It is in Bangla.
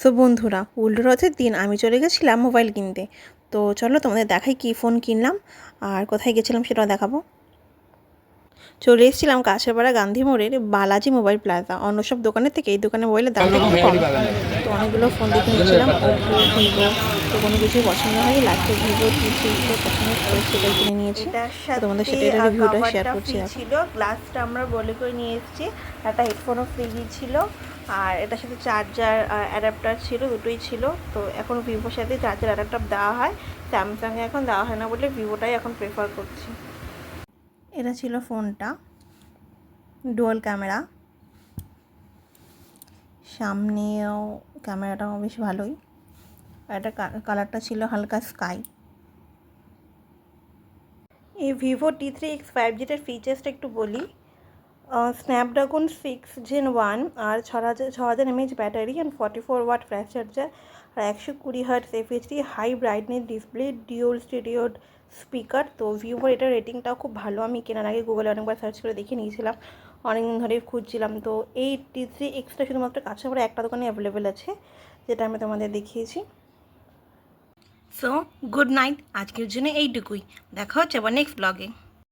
সো বন্ধুরা, উল্টো রথের দিন আমি চলে গেছিলাম মোবাইল কিনতে। তো চলো তোমাদের দেখাই কী ফোন কিনলাম আর কোথায় গেছিলাম সেটাও দেখাবো। চলে এসেছিলাম কাছেপাড়া গান্ধী মোড়ের বালাজি মোবাইল প্লাজা। অন্য সব দোকানের থেকে এই দোকানের মোবাইলের দামটা একটু কম। তো অনেকগুলো ফোন দেখে নিচ্ছিলাম, ওপো, ভিভো। তো কোনো কিছুই পছন্দ হয়নি, লাস্টে ভিভো T3 পছন্দ করে সেটাই কিনে নিয়েছি। তো তোমাদের সেটার রিভিউটা শেয়ার করছি। ছিল, গ্লাসটা আমরা বলে করে নিয়ে এসেছি, একটা হেডফোনও ফ্রি ছিল, আর এটার সাথে চার্জার অ্যাডাপ্টার ছিল, দুটোই ছিল। তো এখন ভিভোর সাথে চার্জার অ্যাডাপ্টার দেওয়া হয়, স্যামসাংয়ে এখন দেওয়া হয় না বলে ভিভোটাই এখন প্রেফার করছি। এটা ছিল ফোনটা, ডুয়াল ক্যামেরা, সামনেও ক্যামেরাটাও বেশ ভালোই, আর এটা কালারটা ছিল হালকা স্কাই। এই ভিভো T3X 5Gটার ফিচার্সটা একটু বলি। স্ন্যাপড্রাগন 6 Gen 1 আর 6000 mAh battery and 44 watt flash charger আর 120 Hz FHD high brightness display, dual stereo speaker. তো ভিভোর এটার রেটিংটাও খুব ভালো। আমি কেনার আগে গুগলে অনেকবার সার্চ করে দেখে নিয়েছিলাম, অনেকদিন ধরে খুঁজছিলাম। তো এই T3Xটা শুধুমাত্র কাছেপাড়া একটা দোকানে অ্যাভেলেবেল আছে, যেটা আমি তোমাদের দেখিয়েছি। সো গুড নাইট, আজকের জন্য এইটুকুই। দেখা হচ্ছে আবার নেক্সট ব্লগে।